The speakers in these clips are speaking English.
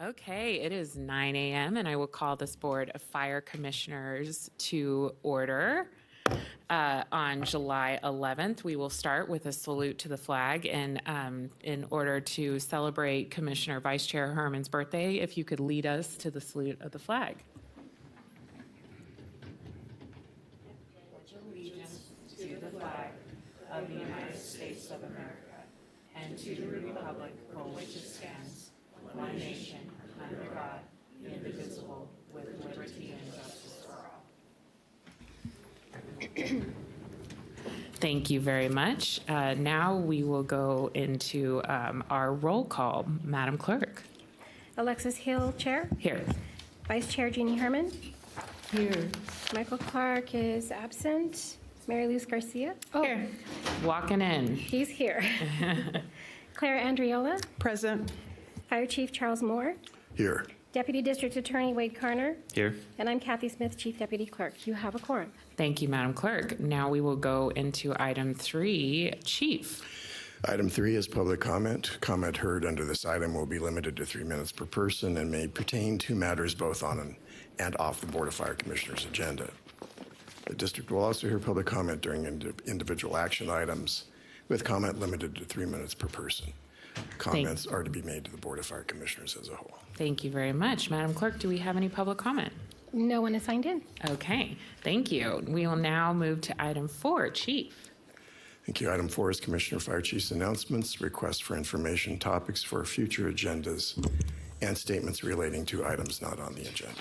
Okay, it is 9 a.m. and I will call this Board of Fire Commissioners to order. On July 11th, we will start with a salute to the flag, and in order to celebrate Commissioner Vice Chair Herman's birthday, if you could lead us to the salute of the flag. Pledge allegiance to the flag of the United States of America and to the republic for which it stands, one nation, under God, indivisible, with liberty and justice for all. Thank you very much. Now we will go into our roll call. Madam Clerk. Alexis Hill, Chair. Here. Vice Chair Jeannie Herman. Here. Michael Clark is absent. Mary Luz Garcia. Oh, Here. Walking in. he's here. Claire Andriola. Present. Fire Chief Charles Moore. Here. Deputy District Attorney Wade Carner. Here. And I'm Kathy Smith, Chief Deputy Clerk. You have a quorum. Thank you, Madam Clerk. Now we will go into item 3. Chief. Item 3 is public comment. Comment heard under this item will be limited to 3 minutes per person and may pertain to matters both on and off the Board of Fire Commissioners' agenda. The district will also hear public comment during individual action items, with comment limited to 3 minutes per person. Comments are to be made to the Board of Fire Commissioners as a whole. Thank you very much. Madam Clerk, do we have any public comment? No one is signed in. Okay, thank you. We will now move to item 4. Chief. Thank you. Item 4 is Commissioner Fire Chief's announcements, requests for information, topics for future agendas, and statements relating to items not on the agenda.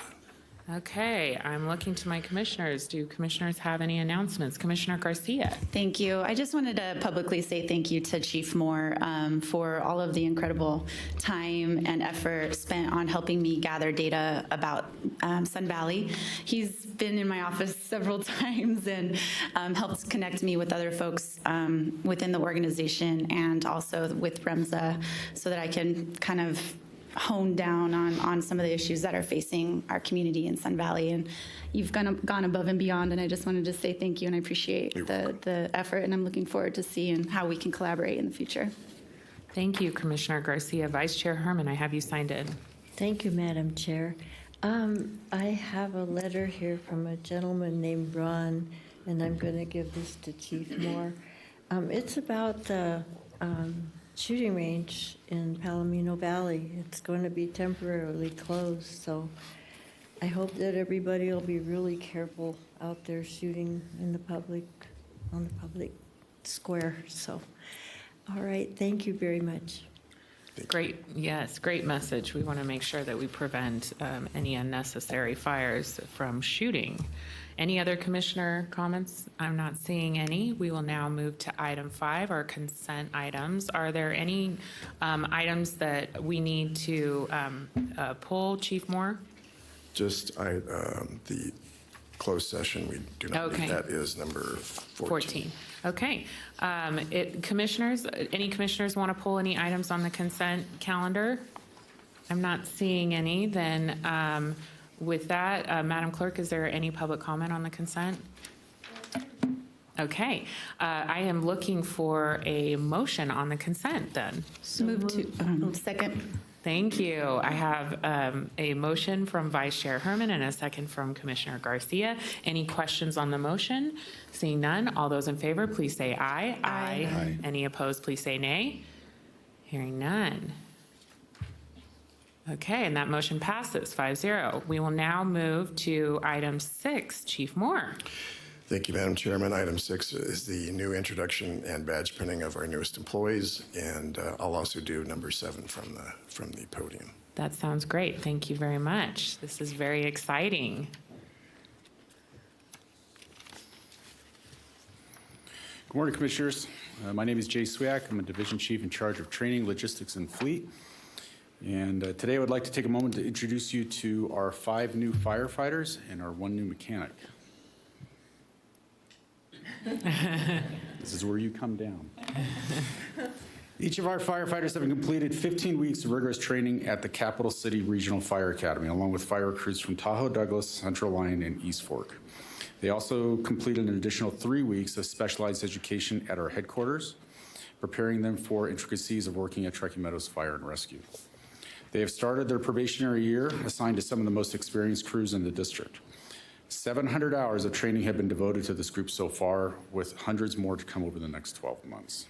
Okay, I'm looking to my commissioners. Do commissioners have any announcements? Commissioner Garcia. Thank you. I just wanted to publicly say thank you to Chief Moore for all of the incredible time and effort spent on helping me gather data about Sun Valley. He's been in my office several times and helped connect me with other folks within the organization and also with REMSA so that I can kind of hone down on some of the issues that are facing our community in Sun Valley. And you've gone above and beyond, and I just wanted to say thank you, and I appreciate the effort, and I'm looking forward to seeing how we can collaborate in the future. Thank you, Commissioner Garcia. Vice Chair Herman, I have you signed in. Thank you, Madam Chair. I have a letter here from a gentleman named Ron, and I'm going to give this to Chief Moore. It's about the shooting range in Palomino Valley. It's going to be temporarily closed, so I hope that everybody will be really careful out there shooting in the public, on the public square. So, all right, thank you very much. Great, yes, great message. We want to make sure that we prevent any unnecessary fires from shooting. Any other commissioner comments? I'm not seeing any. We will now move to item 5, our consent items. Are there any items that we need to pull, Chief Moore? Just the closed session, we do not need. That is number 14. Okay. Commissioners, any commissioners want to pull any items on the consent calendar? I'm not seeing any. Then with that, Madam Clerk, is there any public comment on the consent? Okay. I am looking for a motion on the consent then. Move to second. Thank you. I have a motion from Vice Chair Herman and a second from Commissioner Garcia. Any questions on the motion? Seeing none, all those in favor, please say aye. Aye. Any opposed, please say nay. Hearing none. Okay, and that motion passes 5-0. We will now move to item 6. Chief Moore. Thank you, Madam Chairman. Item 6 is the new introduction and badge printing of our newest employees, and I'll also do number 7 from the podium. That sounds great. Thank you very much. This is very exciting. Good morning, Commissioners. My name is Jay Swiak. I'm a Division Chief in charge of Training, Logistics, and Fleet. And today I would like to take a moment to introduce you to our 5 new firefighters and our 1 new mechanic. This is where you come down. Each of our firefighters have completed 15 weeks of rigorous training at the Capital City Regional Fire Academy, along with fire crews from Tahoe, Douglas, Central Lyon, and East Fork. They also completed an additional 3 weeks of specialized education at our headquarters, preparing them for intricacies of working at Truckee Meadows Fire and Rescue. They have started their probationary year assigned to some of the most experienced crews in the district. 700 hours of training have been devoted to this group so far, with hundreds more to come over the next 12 months.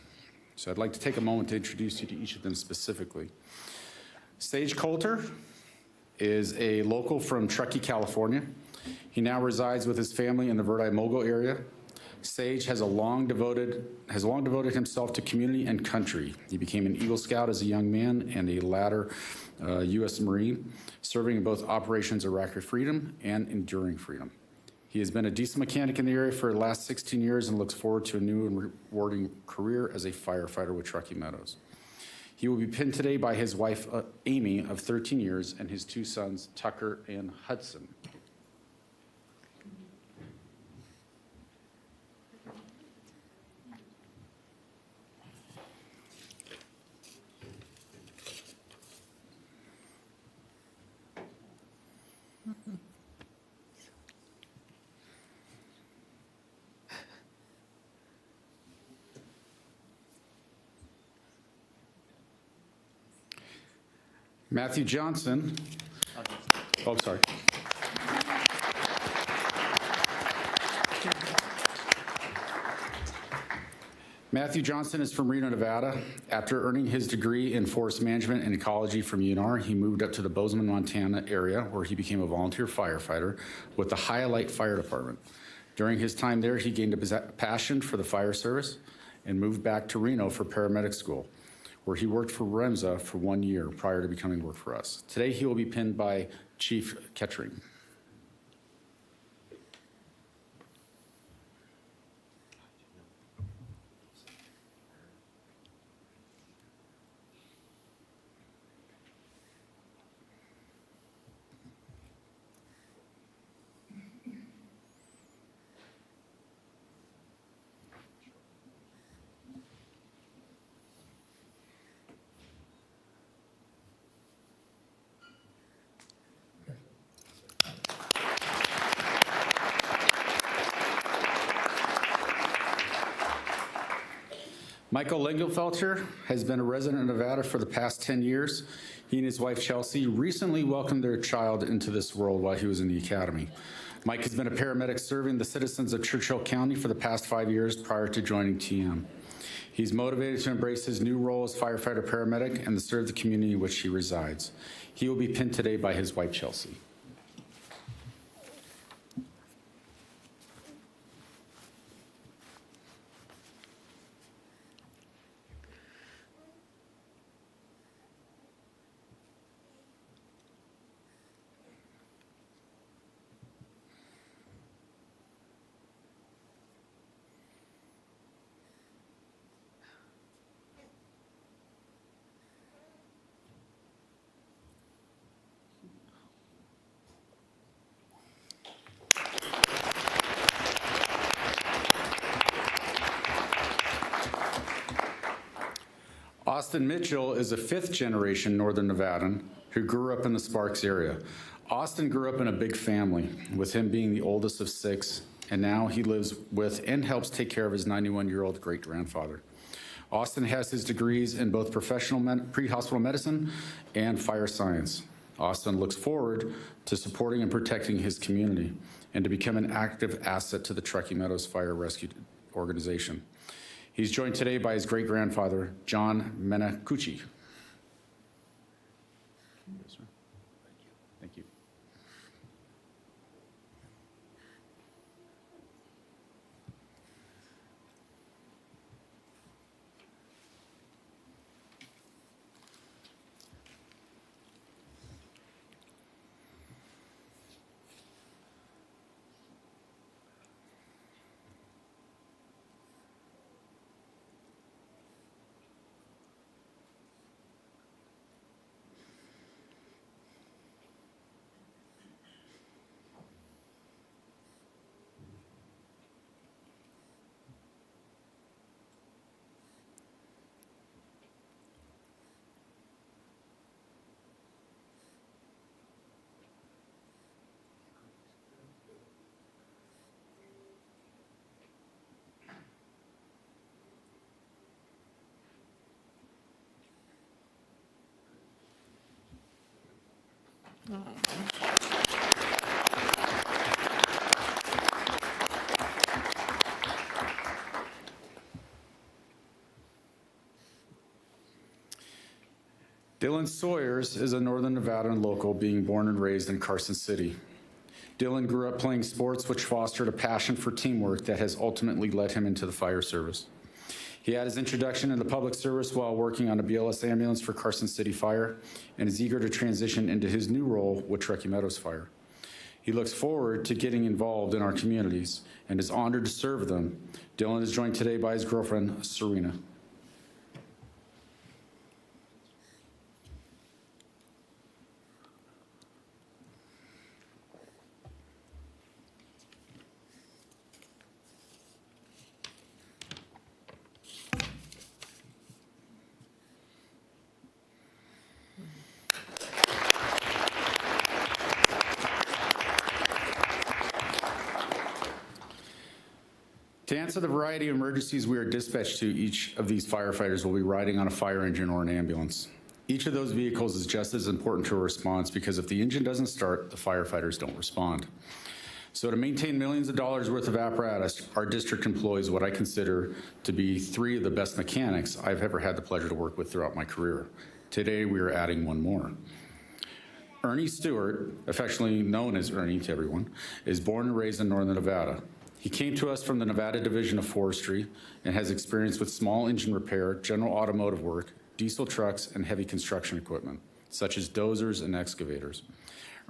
So I'd like to take a moment to introduce you to each of them specifically. Sage Coulter is a local from Truckee, California. He now resides with his family in the Verdi-Mogo area. Sage has long devoted himself to community and country. He became an Eagle Scout as a young man and a latter U.S. Marine, serving in both Operations Iraqi Freedom and Enduring Freedom. He has been a diesel mechanic in the area for the last 16 years and looks forward to a new and rewarding career as a firefighter with Truckee Meadows. He will be pinned today by his wife, Amy, of 13 years, and his two sons, Tucker and Hudson. Matthew Johnson. Oh, sorry. Matthew Johnson is from Reno, Nevada. After earning his degree in forest management and ecology from UNR, he moved up to the Bozeman, Montana area where he became a volunteer firefighter with the Highlight Fire Department. During his time there, he gained a passion for the fire service and moved back to Reno for paramedic school, where he worked for REMSA for 1 year prior to becoming work for us. Today, he will be pinned by Chief Kettering. Michael Lingelfelter has been a resident of Nevada for the past 10 years. He and his wife, Chelsea, recently welcomed their child into this world while he was in the academy. Mike has been a paramedic serving the citizens of Churchill County for the past 5 years prior to joining TM. He's motivated to embrace his new role as firefighter paramedic and to serve the community in which he resides. He will be pinned today by his wife, Chelsea. Austin Mitchell is a fifth-generation Northern Nevadan who grew up in the Sparks area. Austin grew up in a big family, with him being the oldest of 6, and now he lives with and helps take care of his 91-year-old great-grandfather. Austin has his degrees in both professional pre-hospital medicine and fire science. Austin looks forward to supporting and protecting his community and to become an active asset to the Truckee Meadows Fire Rescue Organization. He's joined today by his great-grandfather, John Menacucci. Thank you. Dylan Sawyers is a Northern Nevadan local, being born and raised in Carson City. Dylan grew up playing sports, which fostered a passion for teamwork that has ultimately led him into the fire service. He had his introduction into public service while working on a BLS ambulance for Carson City Fire and is eager to transition into his new role with Truckee Meadows Fire. He looks forward to getting involved in our communities and is honored to serve them. Dylan is joined today by his girlfriend, Serena. To answer the variety of emergencies we are dispatched to, each of these firefighters will be riding on a fire engine or an ambulance. Each of those vehicles is just as important to a response because if the engine doesn't start, the firefighters don't respond. So to maintain millions of dollars worth of apparatus, our district employs what I consider to be 3 of the best mechanics I've ever had the pleasure to work with throughout my career. Today, we are adding one more. Ernie Stewart, affectionately known as Ernie to everyone, is born and raised in Northern Nevada. He came to us from the Nevada Division of Forestry and has experience with small engine repair, general automotive work, diesel trucks, and heavy construction equipment, such as dozers and excavators.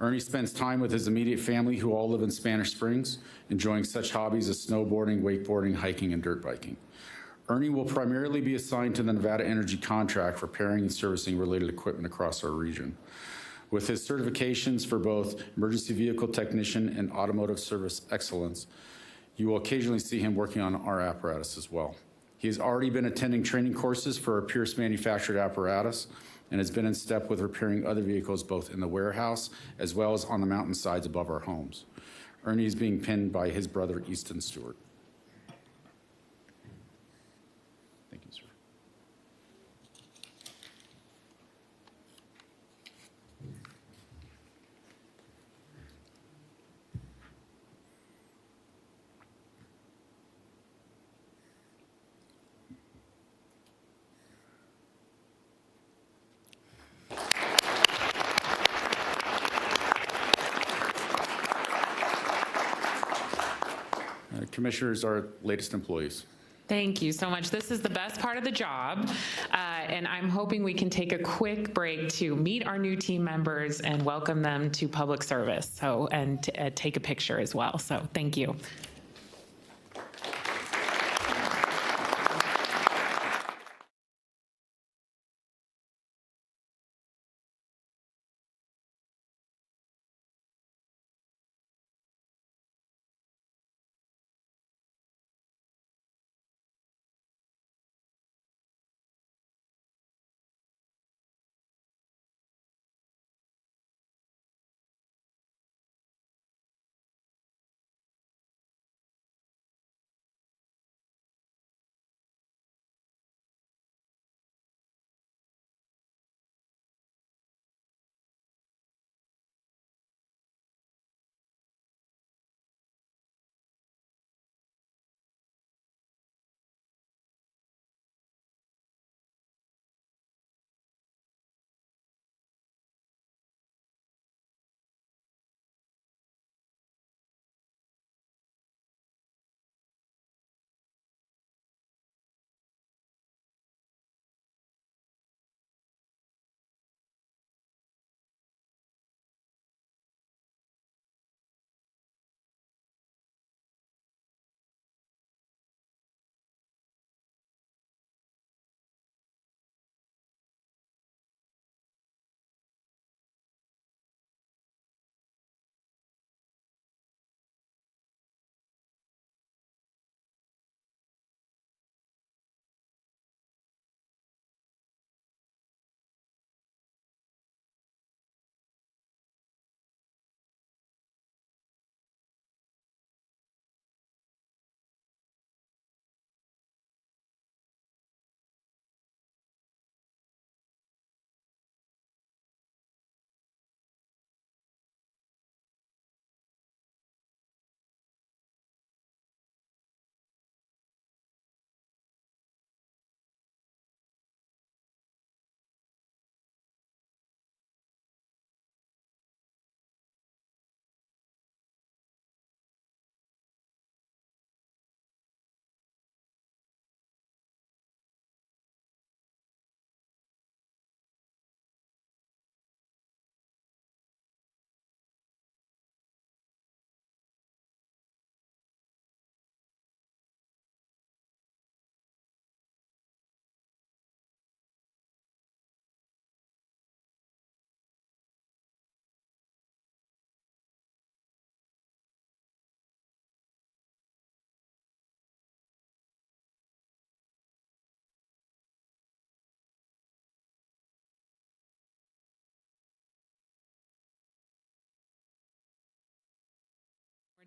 Ernie spends time with his immediate family who all live in Spanish Springs, enjoying such hobbies as snowboarding, wakeboarding, hiking, and dirt biking. Ernie will primarily be assigned to the Nevada Energy contract, repairing and servicing related equipment across our region. With his certifications for both emergency vehicle technician and automotive service excellence, you will occasionally see him working on our apparatus as well. He has already been attending training courses for our Pierce manufactured apparatus and has been in step with repairing other vehicles both in the warehouse as well as on the mountainsides above our homes. Ernie is being pinned by his brother, Easton Stewart. Thank you, sir. Commissioners, our latest employees. Thank you so much. This is the best part of the job, and I'm hoping we can take a quick break to meet our new team members and welcome them to public service. So, and take a picture as well. So, thank you.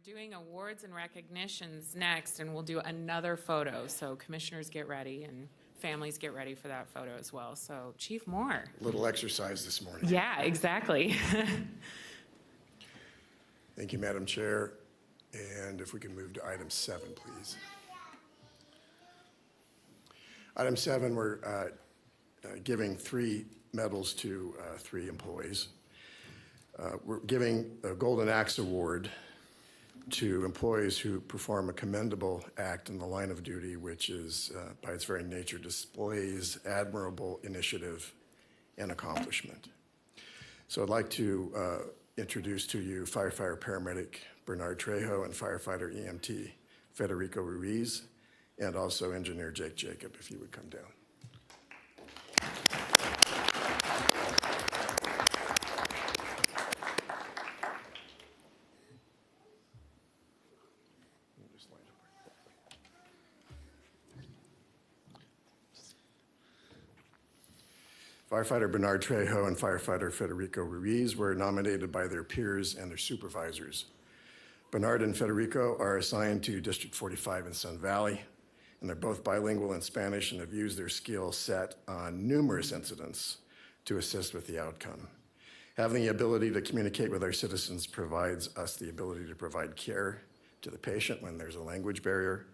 doing awards and recognitions next, and we'll do another photo. So commissioners get ready and families get ready for that photo as well. So Chief Moore. Little exercise this morning. Yeah, exactly. Thank you, Madam Chair. And if we can move to item 7, please. Item 7, we're giving 3 medals to 3 employees. We're giving a Golden Axe Award to employees who perform a commendable act in the line of duty, which is, by its very nature, displays admirable initiative and accomplishment. So I'd like to introduce to you firefighter paramedic Bernard Trejo and firefighter EMT Federico Ruiz, and also engineer Jake Jacob, if you would come down. Firefighter Bernard Trejo and firefighter Federico Ruiz were nominated by their peers and their supervisors. Bernard and Federico are assigned to District 45 in Sun Valley, and they're both bilingual in Spanish and have used their skill set on numerous incidents to assist with the outcome. Having the ability to communicate with our citizens provides us the ability to provide care to the patient when there's a language barrier,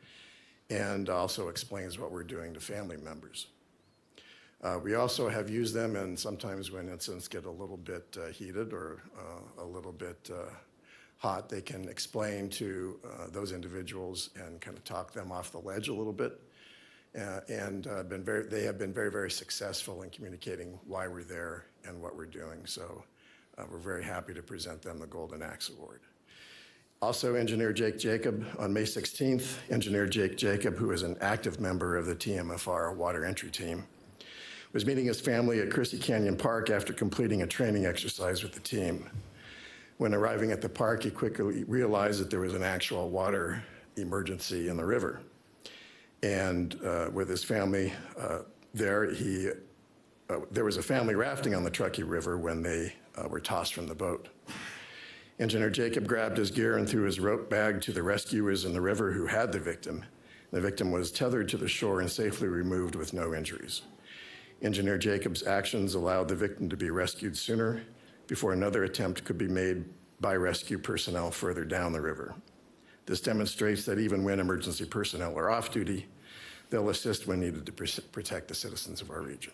and also explains what we're doing to family members. We also have used them, and sometimes when incidents get a little bit heated or a little bit hot, they can explain to those individuals and kind of talk them off the ledge a little bit. And they have been very, very successful in communicating why we're there and what we're doing. So we're very happy to present them the Golden Axe Award. Also, Engineer Jake Jacob, on May 16th, Engineer Jake Jacob, who is an active member of the TMFR water entry team, was meeting his family at Chrissy Canyon Park after completing a training exercise with the team. When arriving at the park, he quickly realized that there was an actual water emergency in the river. And with his family there was a family rafting on the Truckee River when they were tossed from the boat. Engineer Jacob grabbed his gear and threw his rope bag to the rescuers in the river who had the victim. The victim was tethered to the shore and safely removed with no injuries. Engineer Jacob's actions allowed the victim to be rescued sooner before another attempt could be made by rescue personnel further down the river. This demonstrates that even when emergency personnel are off duty, they'll assist when needed to protect the citizens of our region.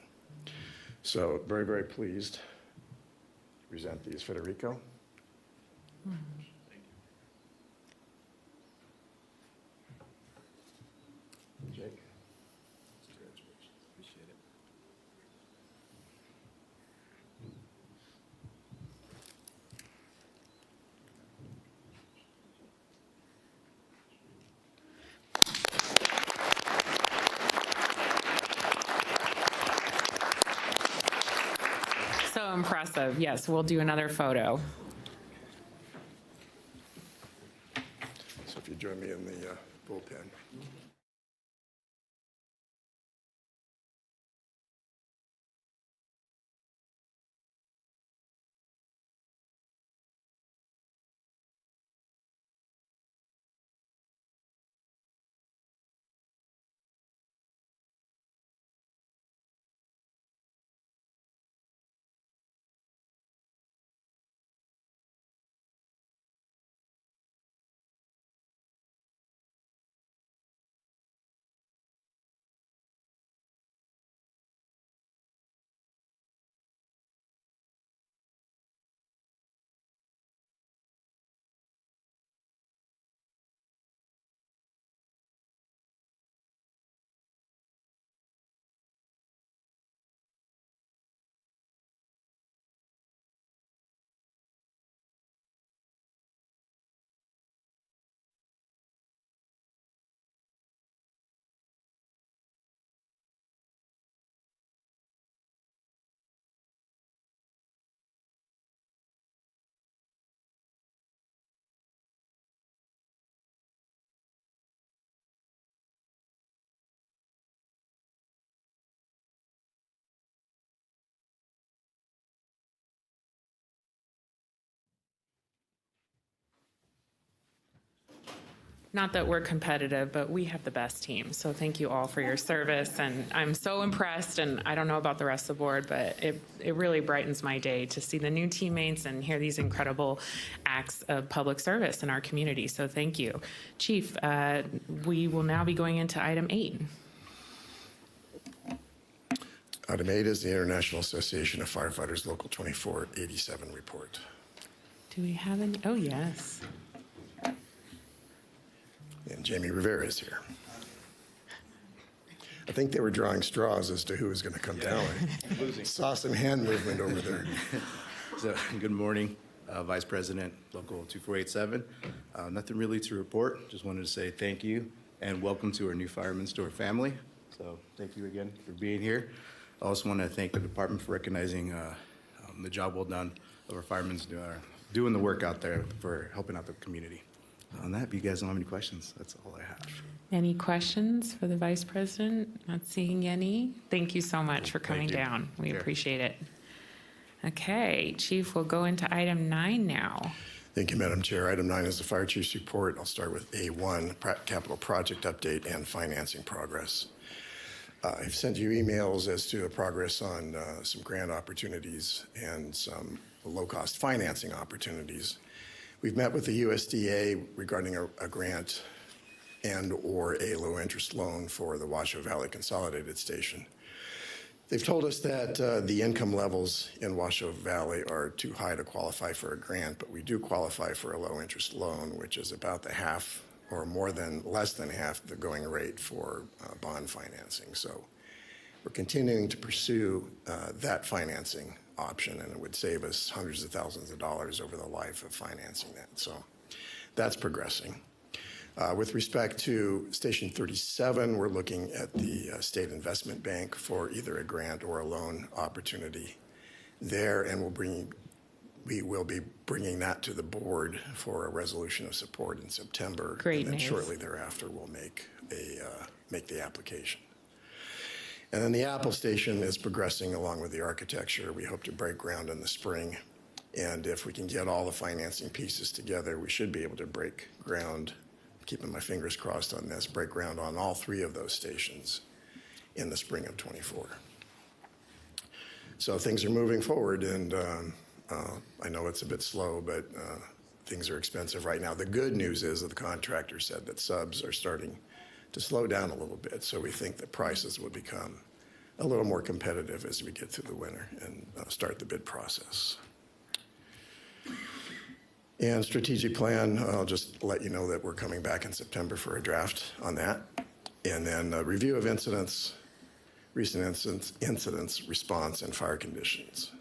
So very, very pleased to present these. Federico. Jake. Appreciate it. So impressive. Yes, we'll do another photo. So if you join me in the bullpen. Not that we're competitive, but we have the best team. So thank you all for your service. And I'm so impressed, and I don't know about the rest of the board, but it really brightens my day to see the new teammates and hear these incredible acts of public service in our community. So thank you. Chief, we will now be going into item 8. Item 8 is the International Association of Firefighters Local 2487 report. Do we have any? Oh, yes. And Jamie Rivera is here. I think they were drawing straws as to who was going to come down. Saw some hand movement over there. So, good morning, Vice President, Local 2487. Nothing really to report. Just wanted to say thank you and welcome to our new Fireman's Store family. So thank you again for being here. I also want to thank the department for recognizing the job well done of our firemen doing the work out there for helping out the community. On that, if you guys don't have any questions, that's all I have. Any questions for the Vice President? Not seeing any. Thank you so much for coming Thank you. down. We Sure. appreciate it. Okay, Chief, we'll go into item 9 now. Thank you, Madam Chair. Item 9 is the Fire Chief's report. I'll start with A1, capital project update and financing progress. I've sent you emails as to the progress on some grant opportunities and some low-cost financing opportunities. We've met with the USDA regarding a grant and or a low-interest loan for the Washoe Valley Consolidated Station. They've told us that the income levels in Washoe Valley are too high to qualify for a grant, but we do qualify for a low-interest loan, which is about the half or less than half the going rate for bond financing. So we're continuing to pursue that financing option, and it would save us hundreds of thousands of dollars over the life of financing that. So that's progressing. With respect to Station 37, we're looking at the State Investment Bank for either a grant or a loan opportunity there, and we will be bringing that to the board for a resolution of support in September. Great and then news. shortly thereafter, we'll make the application. And then the Apple Station is progressing along with the architecture. We hope to break ground in the spring. And if we can get all the financing pieces together, we should be able to break ground, keeping my fingers crossed on this, break ground on all 3 of those stations in the spring of '24. So things are moving forward, and I know it's a bit slow, but things are expensive right now. The good news is that the contractor said that subs are starting to slow down a little bit, so we think that prices will become a little more competitive as we get through the winter and start the bid process. And strategic plan, I'll just let you know that we're coming back in September for a draft on that. And then a review of incidents, recent incidents, response, and fire conditions.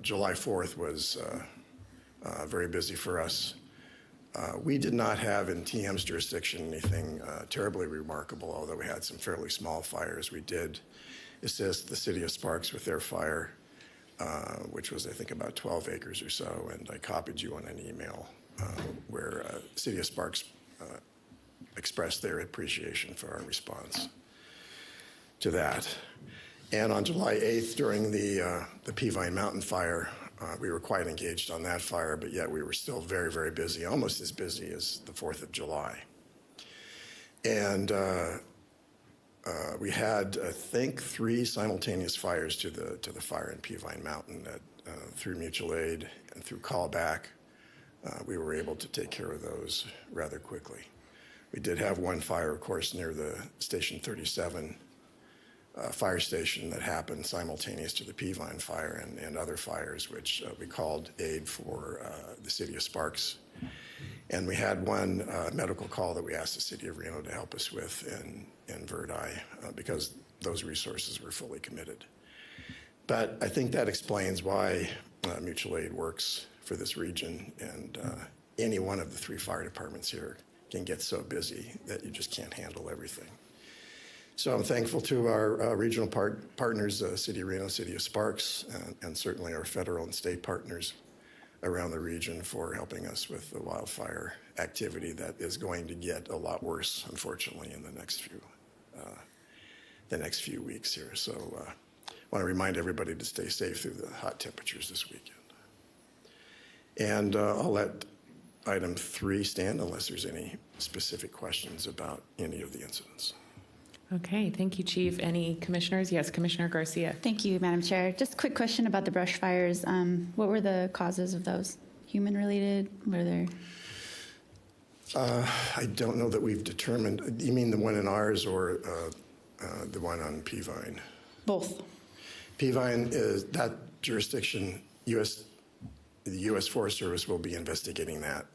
July 4th was very busy for us. We did not have in TM's jurisdiction anything terribly remarkable, although we had some fairly small fires. We did assist the city of Sparks with their fire, which was, I think, about 12 acres or so, and I copied you on an email where City of Sparks expressed their appreciation for our response to that. And on July 8th, during the Peavine Mountain fire, we were quite engaged on that fire, but yet we were still very, very busy, almost as busy as the 4th of July. And we had, I think, 3 simultaneous fires to the fire in Peavine Mountain that through mutual aid and through callback, we were able to take care of those rather quickly. We did have one fire, of course, near the Station 37 fire station that happened simultaneous to the Peavine fire and other fires, which we called aid for the city of Sparks. And we had one medical call that we asked the city of Reno to help us with in Verdi because those resources were fully committed. But I think that explains why mutual aid works for this region, and any one of the 3 fire departments here can get so busy that you just can't handle everything. So I'm thankful to our regional partners, City of Reno, City of Sparks, and certainly our federal and state partners around the region for helping us with the wildfire activity that is going to get a lot worse, unfortunately, in the next few weeks here. So I want to remind everybody to stay safe through the hot temperatures this weekend. And I'll let item 3 stand unless there's any specific questions about any of the incidents. Okay, thank you, Chief. Any commissioners? Yes, Commissioner Garcia. Thank you, Madam Chair. Just a quick question about the brush fires. What were the causes of those? Human-related? Were there? I don't know that we've determined, you mean the one in ours or the one on Peavine? Both. Peavine is that jurisdiction, the U.S. Forest Service will be investigating that,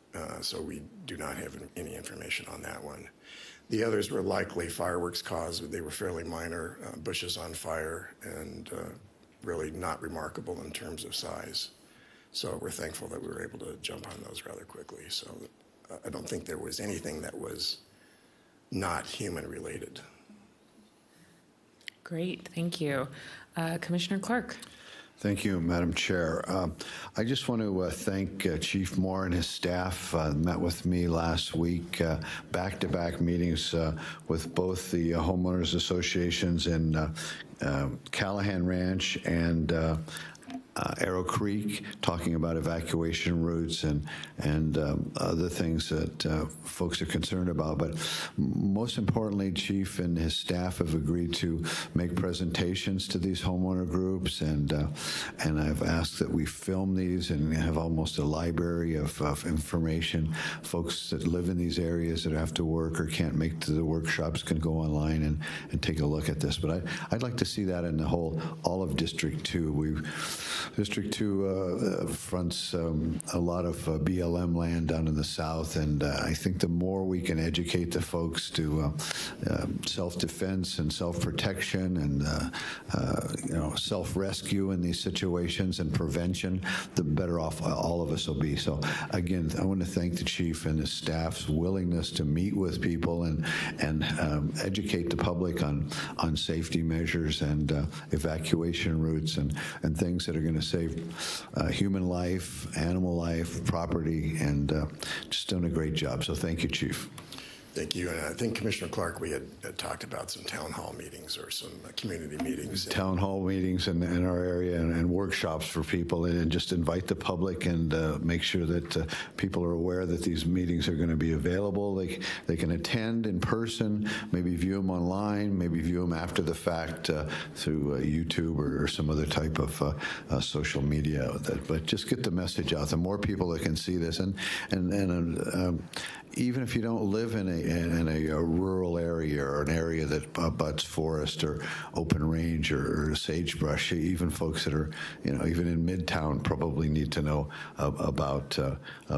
so we do not have any information on that one. The others were likely fireworks caused. They were fairly minor, bushes on fire, and really not remarkable in terms of size. So we're thankful that we were able to jump on those rather quickly. So I don't think there was anything that was not human related. Great, thank you. Commissioner Clark. Thank you, Madam Chair. I just want to thank Chief Moore and his staff. Met with me last week, back-to-back meetings with both the homeowners associations in Callahan Ranch and Arrow Creek, talking about evacuation routes and other things that folks are concerned about. But most importantly, Chief and his staff have agreed to make presentations to these homeowner groups, and I've asked that we film these and have almost a library of information. Folks that live in these areas that have to work or can't make to the workshops can go online and take a look at this. But I'd like to see that in the all of District 2. District 2 fronts a lot of BLM land down in the south, and I think the more we can educate the folks to self-defense and self-protection and self-rescue in these situations and prevention, the better off all of us will be. So again, I want to thank the chief and his staff's willingness to meet with people and educate the public on safety measures and evacuation routes and things that are going to save human life, animal life, property, and just doing a great job. So thank you, Chief. Thank you. And I think, Commissioner Clark, we had talked about some town hall meetings or some community meetings. Town hall meetings in our area and workshops for people, and just invite the public and make sure that people are aware that these meetings are going to be available. They can attend in person, maybe view them online, maybe view them after the fact through YouTube or some other type of social media. But just get the message out. The more people that can see this, and even if you don't live in a rural area or an area that abuts forest or open range or sagebrush, even folks that are, even in Midtown probably need to know about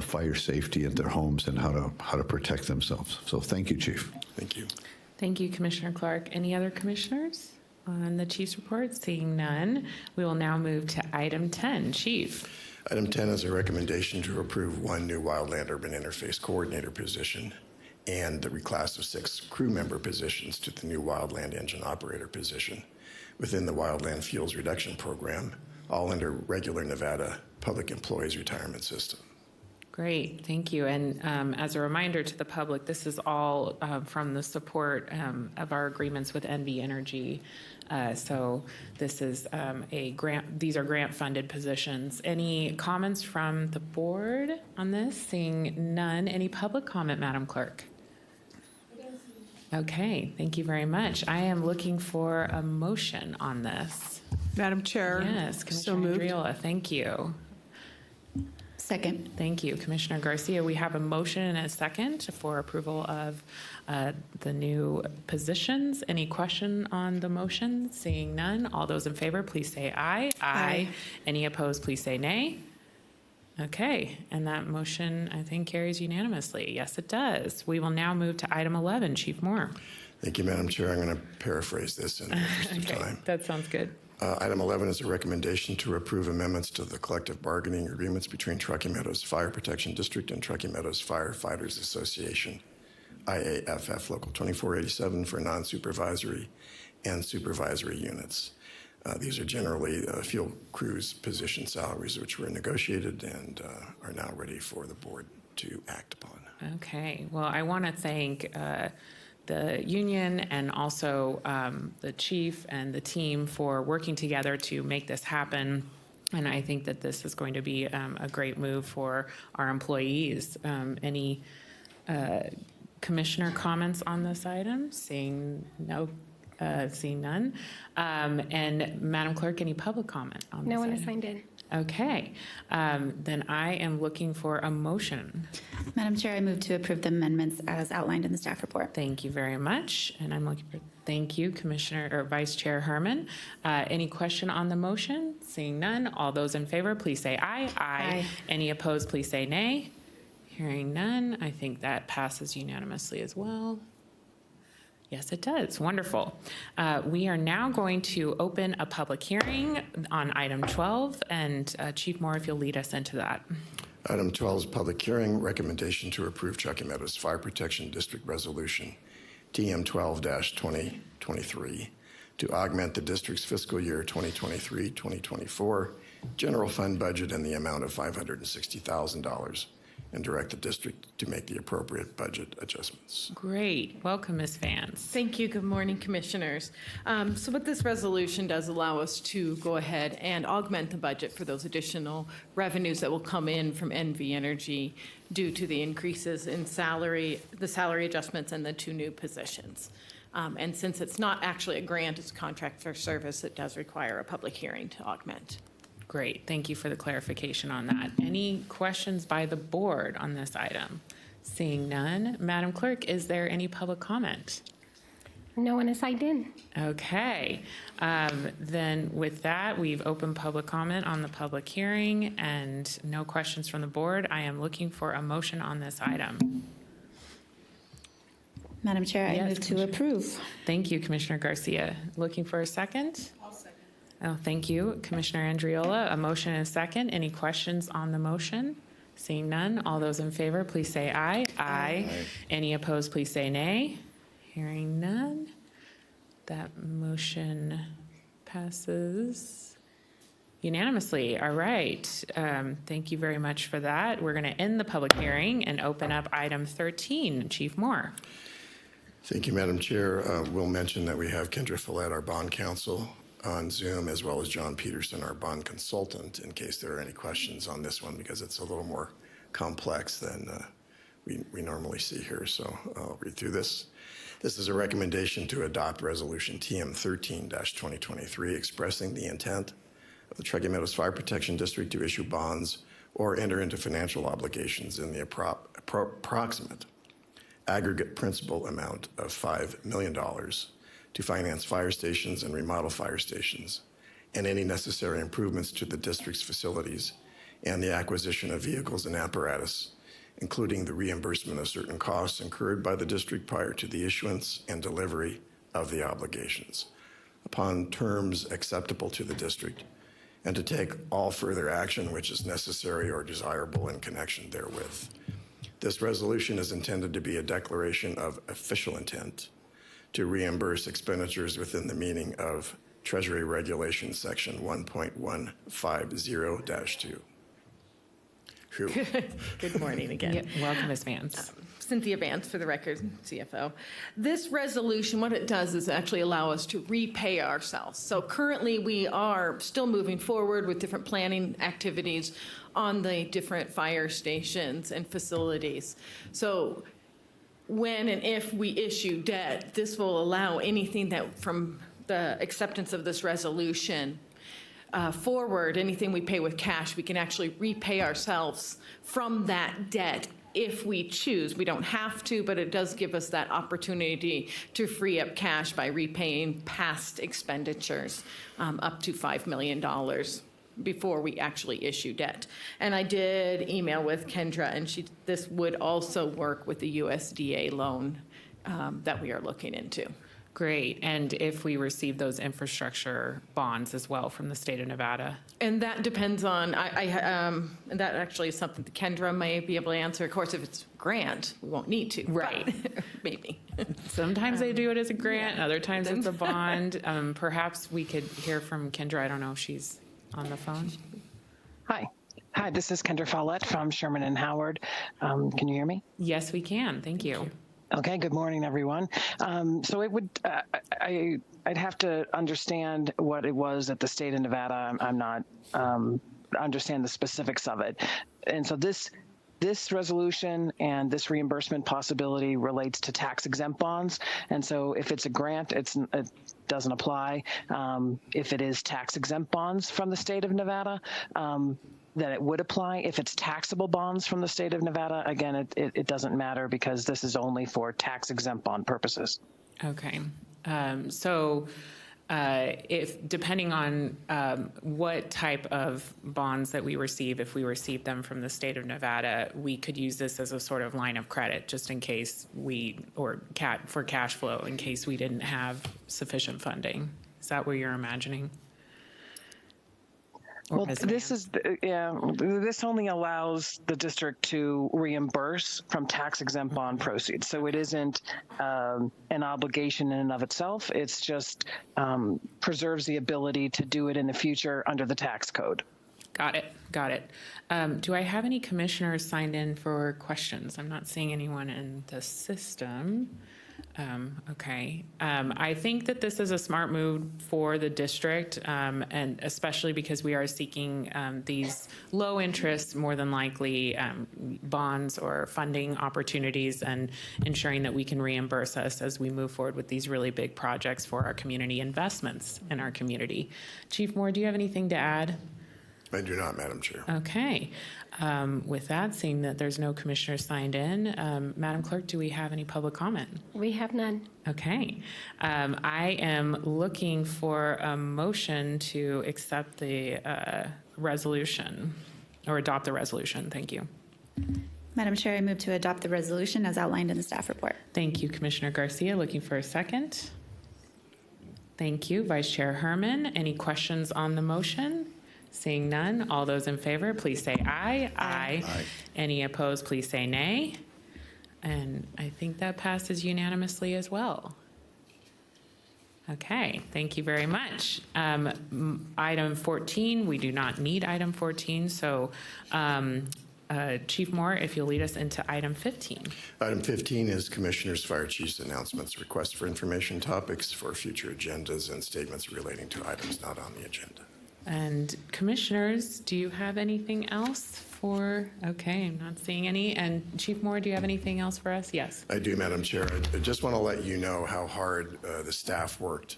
fire safety at their homes and how to protect themselves. So thank you, Chief. Thank you. Thank you, Commissioner Clark. Any other commissioners on the chief's report? Seeing none, we will now move to item 10. Chief. Item 10 is a recommendation to approve one new wildland urban interface coordinator position and the reclass of 6 crew member positions to the new wildland engine operator position within the Wildland Fuels Reduction Program, all under regular Nevada Public Employees Retirement System. Great, thank you. And as a reminder to the public, this is all from the support of our agreements with NV Energy. So this is a grant, these are grant-funded positions. Any comments from the board on this? Seeing none. Any public comment, Madam Clerk? Okay, thank you very much. I am looking for a motion on this. Madam Chair. Yes, so Commissioner moved. Andriola, thank you. Second. Thank you, Commissioner Garcia. We have a motion and a second for approval of the new positions. Any question on the motion? Seeing none, all those in favor, please say aye. Aye. Any opposed, please say nay. Okay, and that motion, I think, carries unanimously. Yes, it does. We will now move to item 11. Chief Moore. Thank you, Madam Chair. I'm going to paraphrase this in the interest of time. That sounds good. Item 11 is a recommendation to approve amendments to the collective bargaining agreements between Truckee Meadows Fire Protection District and Truckee Meadows Firefighters Association, IAFF Local 2487, for non-supervisory and supervisory units. These are generally field crews position salaries, which were negotiated and are now ready for the board to act upon. Okay, well, I want to thank the union and also the chief and the team for working together to make this happen. And I think that this is going to be a great move for our employees. Any commissioner comments on this item? Seeing none. And Madam Clerk, any public comment on this No one item? has signed in. Okay, then I am looking for a motion. Madam Chair, I move to approve the amendments as outlined in the staff report. Thank you very much, and I'm looking for, thank you, Commissioner, or Vice Chair Herman. Any question on the motion? Seeing none, all those in favor, please say aye. Aye. Any opposed, please say nay. Hearing none, I think that passes unanimously as well. Yes, it does. Wonderful. We are now going to open a public hearing on item 12, and Chief Moore, if you'll lead us into that. Item 12 is public hearing, recommendation to approve Truckee Meadows Fire Protection District Resolution, TM 12-2023, to augment the district's fiscal year 2023-2024 general fund budget in the amount of $560,000 and direct the district to make the appropriate budget adjustments. Great. Welcome, Ms. Vance. Thank you. Good morning, Commissioners. So what this resolution does allow us to go ahead and augment the budget for those additional revenues that will come in from NV Energy due to the increases in salary, the salary adjustments, and the 2 new positions. And since it's not actually a grant, it's a contract for service, it does require a public hearing to augment. Great. Thank you for the clarification on that. Any questions by the board on this item? Seeing none, Madam Clerk, is there any public comment? No one has signed in. Okay. Then with that, we've opened public comment on the public hearing and no questions from the board. I am looking for a motion on this item. Madam Chair, I Yes, move to Commissioner. approve. Thank you, Commissioner Garcia. Looking for a second? I'll second. Oh, thank you, Commissioner Andriola. A motion and a second. Any questions on the motion? Seeing none, all those in favor, please say aye. Aye. Any opposed, please say nay. Hearing none, that motion passes unanimously. All right. Thank you very much for that. We're going to end the public hearing and open up item 13. Chief Moore. Thank you, Madam Chair. We'll mention that we have Kendra Follett, our bond counsel, on Zoom, as well as John Peterson, our bond consultant, in case there are any questions on this one, because it's a little more complex than we normally see here. So I'll read through this. This is a recommendation to adopt Resolution TM 13-2023, expressing the intent of the Truckee Meadows Fire Protection District to issue bonds or enter into financial obligations in the approximate aggregate principal amount of $5 million to finance fire stations and remodel fire stations, and any necessary improvements to the district's facilities, and the acquisition of vehicles and apparatus, including the reimbursement of certain costs incurred by the district prior to the issuance and delivery of the obligations, upon terms acceptable to the district, and to take all further action which is necessary or desirable in connection therewith. This resolution is intended to be a declaration of official intent to reimburse expenditures within the meaning of Treasury Regulation Section 1.150-2. Good morning again. Yep. Welcome, Ms. Vance. Cynthia Vance, for the record, CFO. This resolution, what it does is actually allow us to repay ourselves. So currently, we are still moving forward with different planning activities on the different fire stations and facilities. So when and if we issue debt, this will allow anything that from the acceptance of this resolution forward, anything we pay with cash, we can actually repay ourselves from that debt if we choose. We don't have to, but it does give us that opportunity to free up cash by repaying past expenditures up to $5 million before we actually issue debt. And I did email with Kendra, and this would also work with the USDA loan that we are looking into. Great. And if we receive those infrastructure bonds as well from the state of Nevada? And that depends on, and that actually is something that Kendra may be able to answer. Of course, if it's grant, we won't need to. Right. But maybe. Sometimes they do it as a grant, other times it's a bond. Perhaps we could hear from Kendra. I don't know if she's on the phone. Hi, this is Kendra Follett from Sherman and Howard. Can you hear me? Yes, we can. Thank you. Okay, good morning, everyone. So it would, I'd have to understand what it was at the state of Nevada. I'm not understand the specifics of it. And so this resolution and this reimbursement possibility relates to tax exempt bonds. And so if it's a grant, it doesn't apply. If it is tax exempt bonds from the state of Nevada, then it would apply. If it's taxable bonds from the state of Nevada, again, it doesn't matter because this is only for tax exempt bond purposes. Okay. If depending on what type of bonds that we receive, if we receive them from the state of Nevada, we could use this as a sort of line of credit just in case for cash flow in case we didn't have sufficient funding. Is that what you're imagining? Well, this only allows the district to reimburse from tax exempt bond proceeds. So it isn't an obligation in and of itself. It's just preserves the ability to do it in the future under the tax code. Got it. Do I have any commissioners signed in for questions? I'm not seeing anyone in the system. Okay. I think that this is a smart move for the district, and especially because we are seeking these low interest, more than likely, bonds or funding opportunities and ensuring that we can reimburse us as we move forward with these really big projects for our community investments in our community. Chief Moore, do you have anything to add? I do not, Madam Chair. Okay. With that, seeing that there's no commissioners signed in, Madam Clerk, do we have any public comment? We have none. Okay. I am looking for a motion to accept the resolution or adopt the resolution. Thank you. Madam Chair, I move to adopt the resolution as outlined in the staff report. Thank you, Commissioner Garcia. Looking for a second. Thank you, Vice Chair Herman. Any questions on the motion? Seeing none, all those in favor, please say aye. Aye. Any opposed, please say nay. And I think that passes unanimously as well. Okay, thank you very much. Item 14, we do not need item 14, so Chief Moore, if you'll lead us into item 15. Item 15 is Commissioners, Fire Chiefs announcements, requests for information topics for future agendas and statements relating to items not on the agenda. And commissioners, do you have anything else okay, I'm not seeing any. And Chief Moore, do you have anything else for us? Yes. I do, Madam Chair. I just want to let you know how hard the staff worked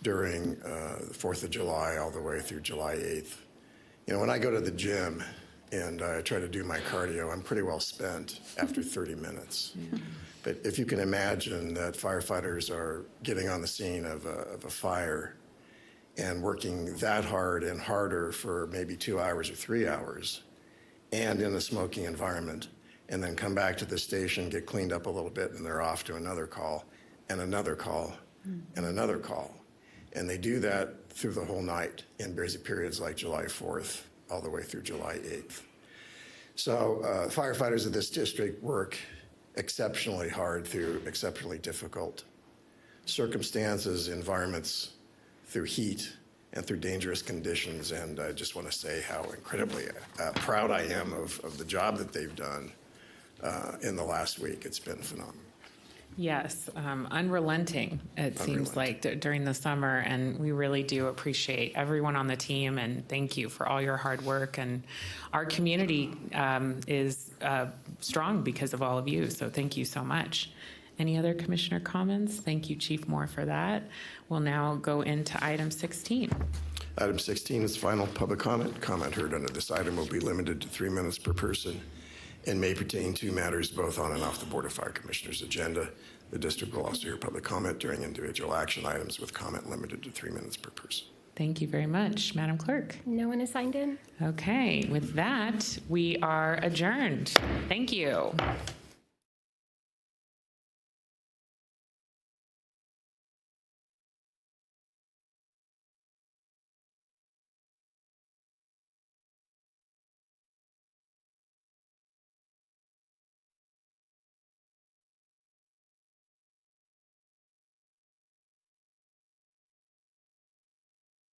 during the 4th of July all the way through July 8th. You know, when I go to the gym and I try to do my cardio, I'm pretty well spent after 30 minutes. Yeah. But if you can imagine that firefighters are getting on the scene of a fire and working that hard and harder for maybe 2 hours or 3 hours and in a smoking environment, and then come back to the station, get cleaned up a little bit, and they're off to another call and another call and another call. And they do that through the whole night in busy periods like July 4th all the way through July 8th. So firefighters of this district work exceptionally hard through exceptionally difficult circumstances, environments, through heat and through dangerous conditions. And I just want to say how incredibly proud I am of the job that they've done in the last week. It's been phenomenal. Yes, unrelenting, it seems like, during the summer, and we really do appreciate everyone on the team, and thank you for all your hard work. And our community is strong because of all of you, so thank you so much. Any other commissioner comments? Thank you, Chief Moore, for that. We'll now go into item 16. Item 16 is final public comment. Comment heard under this item will be limited to 3 minutes per person and may pertain to matters both on and off the Board of Fire Commissioners' agenda. The district will also hear public comment during individual action items with comment limited to 3 minutes per person. Thank you very much. Madam Clerk. No one is signed in. Okay, with that, we are adjourned. Thank you.